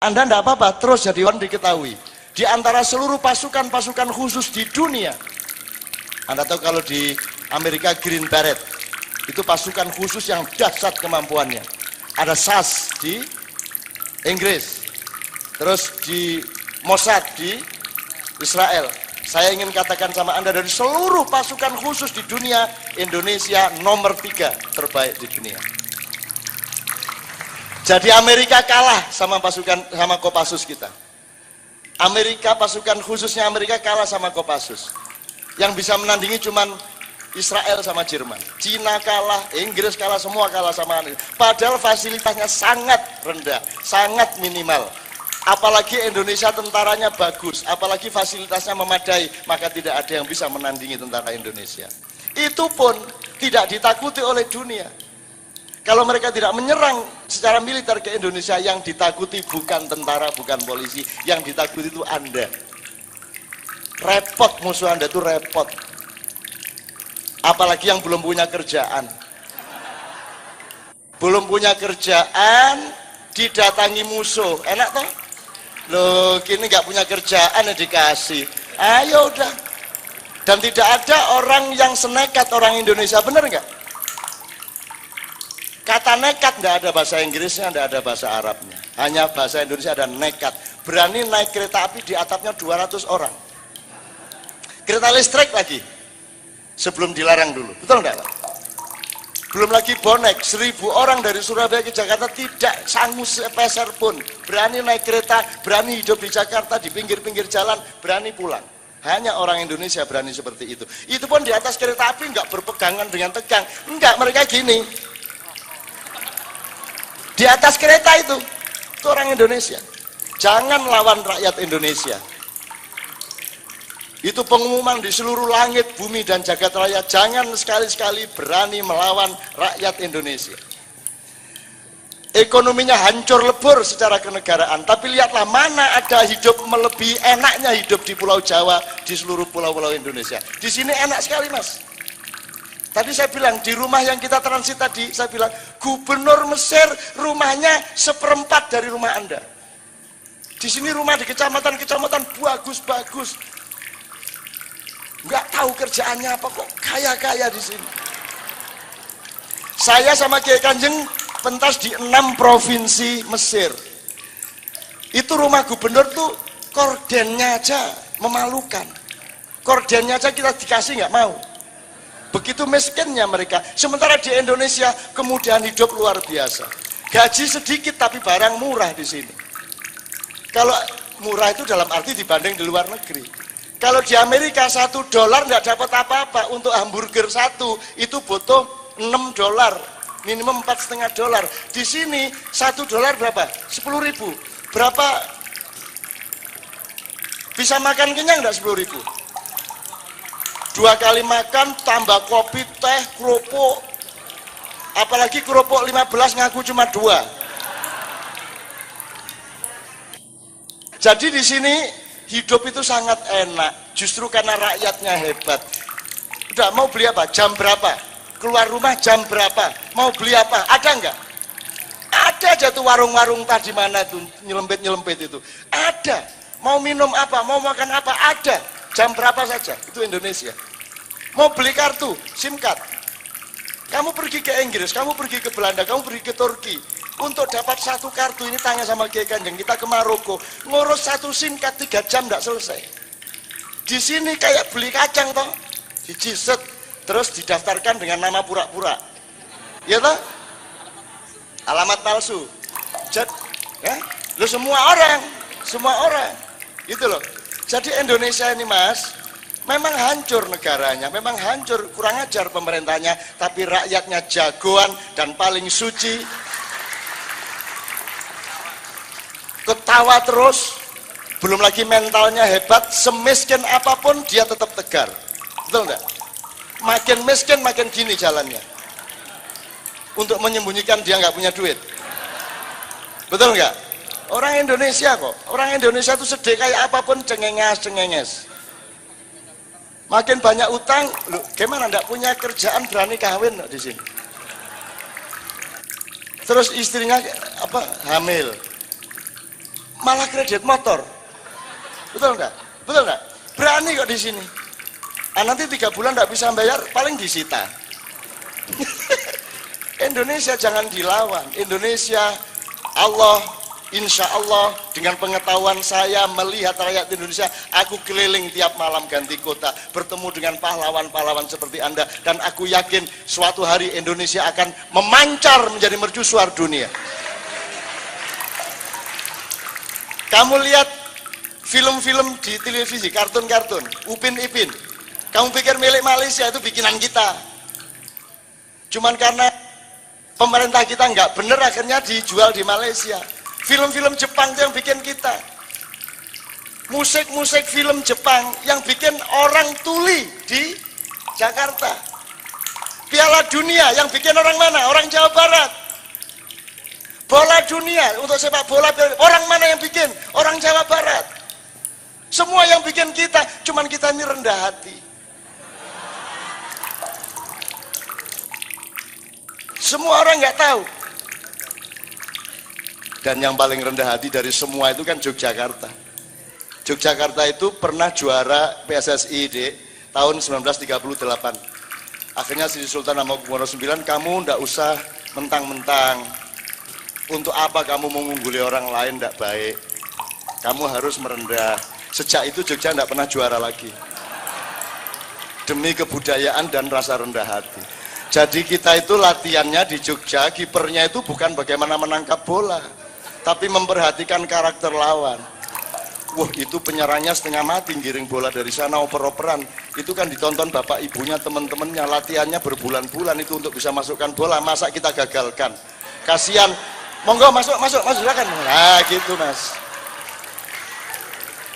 Anda enggak apa-apa, terus jadi orang diketahui. Di antara seluruh pasukan-pasukan khusus di dunia, Anda tahu kalau di Amerika Green Beret, itu pasukan khusus yang dahsyat kemampuannya. Ada SAS di Inggris, terus di Mossad di Israel. Saya ingin katakan sama Anda, dari seluruh pasukan khusus di dunia, Indonesia nomor 3 terbaik di dunia. Jadi Amerika kalah sama Kopassus kita. Amerika, pasukan khususnya Amerika kalah sama Kopassus. Yang bisa menandingi cuman Israel sama Jerman. Cina kalah, Inggris kalah, semua kalah sama Amerika. Padahal fasilitasnya sangat rendah, sangat minimal. Apalagi Indonesia tentaranya bagus, apalagi fasilitasnya memadai, maka tidak ada yang bisa menandingi tentara Indonesia. Itu pun tidak ditakuti oleh dunia. Kalau mereka tidak menyerang secara militer ke Indonesia, yang ditakuti bukan tentara, bukan polisi, yang ditakuti itu Anda. Repot, musuh Anda itu repot. Apalagi yang belum punya kerjaan. Belum punya kerjaan, didatangi musuh, enak toh? Loh, kini nggak punya kerjaan ya dikasih. Ayo udah. Dan tidak ada orang yang senekat orang Indonesia, bener nggak? Kata nekat nggak ada bahasa Inggrisnya, nggak ada bahasa Arabnya. Hanya bahasa Indonesia ada nekat. Berani naik kereta api di atapnya 200 orang. Kereta listrik lagi. Sebelum dilarang dulu. Betul nggak, Pak? Belum lagi bonek, 1000 orang dari Surabaya ke Jakarta tidak sanggup sepeser pun. Berani naik kereta, berani hidup di Jakarta, di pinggir-pinggir jalan, berani pulang. Hanya orang Indonesia berani seperti itu. Itu pun di atas kereta api nggak berpegangan dengan tegang. Enggak, mereka gini. Di atas kereta itu orang Indonesia. Jangan lawan rakyat Indonesia. Itu pengumuman di seluruh langit, bumi, dan jagat raya. Jangan sekali-sekali berani melawan rakyat Indonesia. Ekonominya hancur lebur secara kenegaraan. Tapi lihatlah, mana ada hidup melebihi enaknya hidup di Pulau Jawa, di seluruh pulau-pulau Indonesia. Di sini enak sekali, Mas. Tadi saya bilang, di rumah yang kita transit tadi, saya bilang, gubernur Mesir rumahnya 1/4 dari rumah Anda. Di sini rumah di kecamatan-kecamatan bagus-bagus. Nggak tahu kerjaannya apa, kok kaya-kaya di sini. Saya sama Kiai Kanjeng pentas di 6 provinsi Mesir. Itu rumah gubernur tuh kordennya aja memalukan. Kordennya aja kita dikasih nggak mau. Begitu miskinnya mereka. Sementara di Indonesia kemudahan hidup luar biasa. Gaji sedikit tapi barang murah di sini. Kalau murah itu dalam arti dibanding di luar negeri. Kalau di Amerika $1 nggak dapat apa-apa. Untuk hamburger satu itu butuh $6, minimum $4,5. Di sini $1 berapa? 10.000. Berapa? Bisa makan kenyang nggak 10.000? 2 kali makan tambah kopi, teh, kerupuk. Apalagi kerupuk 15 ngaku cuma 2. Jadi di sini hidup itu sangat enak, justru karena rakyatnya hebat. Udah, mau beli apa? Jam berapa? Keluar rumah jam berapa? Mau beli apa? Ada nggak? Ada aja tuh warung-warung tadi mana tuh nyelempit-nyelempit itu. Ada. Mau minum apa? Mau makan apa? Ada. Jam berapa saja? Itu Indonesia. Mau beli kartu, SIM card. Kamu pergi ke Inggris, kamu pergi ke Belanda, kamu pergi ke Turki. Untuk dapat satu kartu, ini tanya sama Kiai Kanjeng, kita ke Maroko, ngurus satu SIM card 3 jam tidak selesai. Di sini kayak beli kacang toh, dijiset, terus didaftarkan dengan nama pura-pura. Ya toh? Alamat palsu. Jadi, ya, lo semua orang. Gitu loh. Jadi Indonesia ini, Mas, memang hancur negaranya, memang hancur, kurang ajar pemerintahnya, tapi rakyatnya jagoan dan paling suci. Ketawa terus, belum lagi mentalnya hebat, semiskin apapun dia tetap tegar. Betul enggak? Makin miskin makin gini jalannya. Untuk menyembunyikan dia nggak punya duit. Betul enggak? Orang Indonesia kok, orang Indonesia itu sedih kayak apapun cengenges. Makin banyak utang, loh, gimana nggak punya kerjaan berani kawin di sini. Terus istrinya hamil, malah kredit motor. Betul nggak? Betul nggak? Berani kok di sini. Nanti 3 bulan nggak bisa bayar, paling disita. Indonesia jangan dilawan. Indonesia, Allah, insya Allah dengan pengetahuan saya melihat rakyat Indonesia, aku keliling tiap malam ganti kota, bertemu dengan pahlawan-pahlawan seperti Anda, dan aku yakin suatu hari Indonesia akan memancar menjadi mercusuar dunia. Kamu lihat film-film di televisi, kartun-kartun, Upin Ipin. Kamu pikir milik Malaysia itu bikinan kita. Cuman karena pemerintah kita nggak bener, akhirnya dijual di Malaysia. Film-film Jepang itu yang bikin kita. Musik-musik film Jepang yang bikin orang tuli di Jakarta. Piala Dunia yang bikin orang mana? Orang Jawa Barat. Bola dunia untuk sepak bola, orang mana yang bikin? Orang Jawa Barat. Semua yang bikin kita, cuman kita ini rendah hati. Semua orang nggak tahu. Dan yang paling rendah hati dari semua itu kan Yogyakarta. Yogyakarta itu pernah juara PSSI di tahun 1938. Akhirnya Sri Sultan Hamengkubuwono IX, kamu ndak usah mentang-mentang. Untuk apa kamu mengungguli orang lain, ndak baik. Kamu harus merendah. Sejak itu Jogja ndak pernah juara lagi. Demi kebudayaan dan rasa rendah hati. Jadi kita itu latihannya di Jogja, kipernya itu bukan bagaimana menangkap bola, tapi memperhatikan karakter lawan. Wah, itu penyerangnya setengah mati, giring bola dari sana, oper-operan. Itu kan ditonton bapak ibunya, teman-temannya, latihannya berbulan-bulan itu untuk bisa masukkan bola. Masa kita gagalkan? Kasihan. Monggo masuk, silakan. Nah, gitu mas.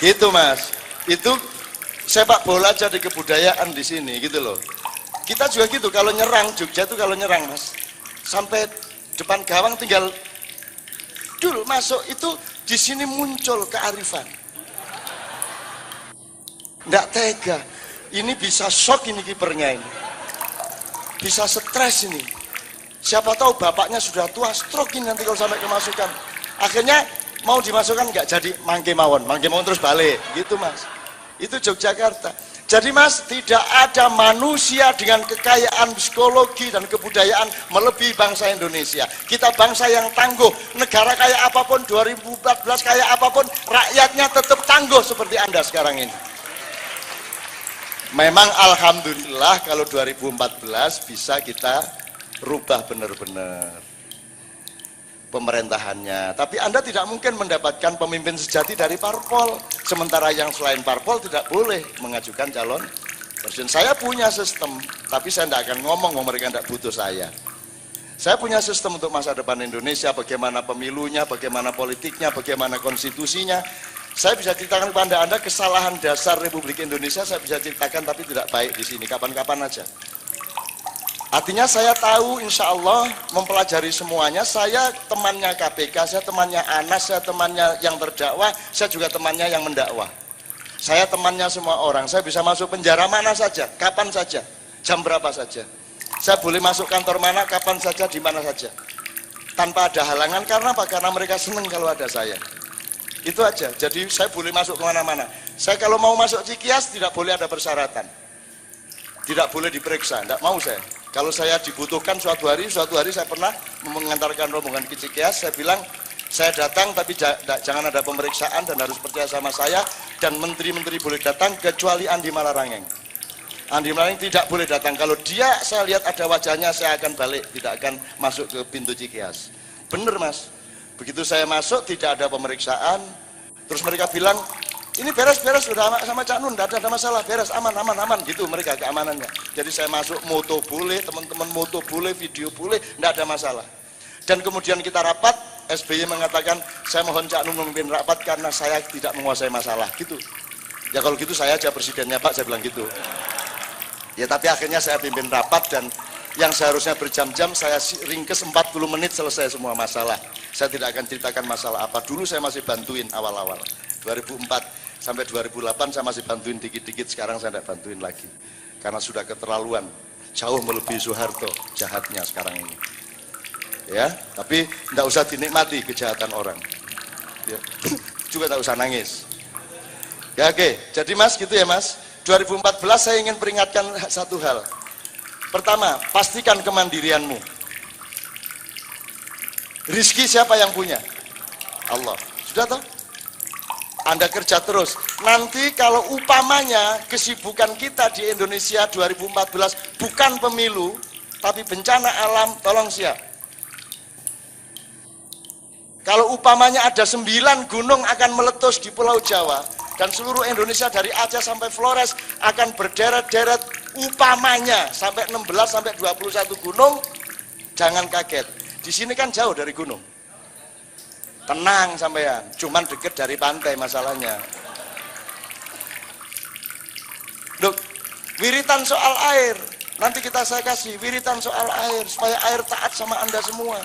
Gitu mas. Itu sepak bola jadi kebudayaan di sini, gitu loh. Kita juga gitu, kalau nyerang, Jogja itu kalau nyerang mas, sampai depan gawang tinggal dulu masuk, itu di sini muncul kearifan. Nggak tega, ini bisa shock ini kipernya ini, bisa stres ini. Siapa tahu bapaknya sudah tua, stroke ini nanti kalau sampai kemasukan. Akhirnya mau dimasukkan nggak jadi, mangke mawon terus balik, gitu mas. Itu Yogyakarta. Jadi mas, tidak ada manusia dengan kekayaan psikologi dan kebudayaan melebihi bangsa Indonesia. Kita bangsa yang tangguh. Negara kayak apapun, 2014 kayak apapun, rakyatnya tetap tangguh seperti Anda sekarang ini. Memang alhamdulillah kalau 2014 bisa kita rubah benar-benar pemerintahannya. Tapi Anda tidak mungkin mendapatkan pemimpin sejati dari parpol. Sementara yang selain parpol tidak boleh mengajukan calon presiden. Saya punya sistem, tapi saya tidak akan ngomong, mereka tidak butuh saya. Saya punya sistem untuk masa depan Indonesia, bagaimana pemilunya, bagaimana politiknya, bagaimana konstitusinya. Saya bisa ceritakan kepada Anda kesalahan dasar Republik Indonesia, saya bisa ceritakan, tapi tidak baik di sini, kapan-kapan aja. Artinya saya tahu, insya Allah mempelajari semuanya. Saya temannya KPK, saya temannya Anas, saya temannya yang terdakwa, saya juga temannya yang mendakwah. Saya temannya semua orang. Saya bisa masuk penjara mana saja, kapan saja, jam berapa saja. Saya boleh masuk kantor mana, kapan saja, di mana saja, tanpa ada halangan. Karena apa? Karena mereka senang kalau ada saya. Itu aja. Jadi saya boleh masuk kemana-mana. Saya kalau mau masuk Cikias tidak boleh ada persyaratan, tidak boleh diperiksa, tidak mau saya. Kalau saya dibutuhkan suatu hari saya pernah mengantarkan rombongan ke Cikeas, saya bilang, saya datang tapi jangan ada pemeriksaan dan harus percaya sama saya, dan menteri-menteri boleh datang kecuali Andi Malarangeng. Andi Malarangeng tidak boleh datang, kalau dia saya lihat ada wajahnya saya akan balik, tidak akan masuk ke pintu Cikeas. Bener mas, begitu saya masuk tidak ada pemeriksaan, terus mereka bilang, ini beres-beres sudah sama Cak Nun, tidak ada masalah, beres, aman, gitu mereka keamanannya. Jadi saya masuk, moto boleh, teman-teman moto boleh, video boleh, tidak ada masalah. Dan kemudian kita rapat, SBY mengatakan, saya mohon Cak Nun memimpin rapat karena saya tidak menguasai masalah, gitu. Ya kalau gitu saya aja presidennya Pak, saya bilang gitu. Ya tapi akhirnya saya pimpin rapat, dan yang seharusnya berjam-jam saya ringkes 40 menit selesai semua masalah. Saya tidak akan ceritakan masalah apa, dulu saya masih bantuin awal-awal. 2004 sampai 2008 saya masih bantuin dikit-dikit, sekarang saya tidak bantuin lagi. Karena sudah keterlaluan, jauh melebihi Soeharto jahatnya sekarang ini. Ya, tapi tidak usah dinikmati kejahatan orang. Ya. Juga tak usah nangis. Ya oke, jadi Mas gitu ya Mas. 2014 saya ingin peringatkan satu hal. Pertama, pastikan kemandirianmu. Rizki siapa yang punya? Allah. Sudah toh? Anda kerja terus. Nanti kalau umpamanya kesibukan kita di Indonesia 2014 bukan pemilu, tapi bencana alam, tolong siap. Kalau umpamanya ada 9 gunung akan meletus di Pulau Jawa, dan seluruh Indonesia dari Aceh sampai Flores akan berderet-deret umpamanya sampai 16 sampai 21 gunung, jangan kaget. Di sini kan jauh dari gunung. Tenang sampean, cuman deket dari pantai masalahnya. Loh, wiritan soal air, nanti saya kasih wiritan soal air supaya air taat sama Anda semua.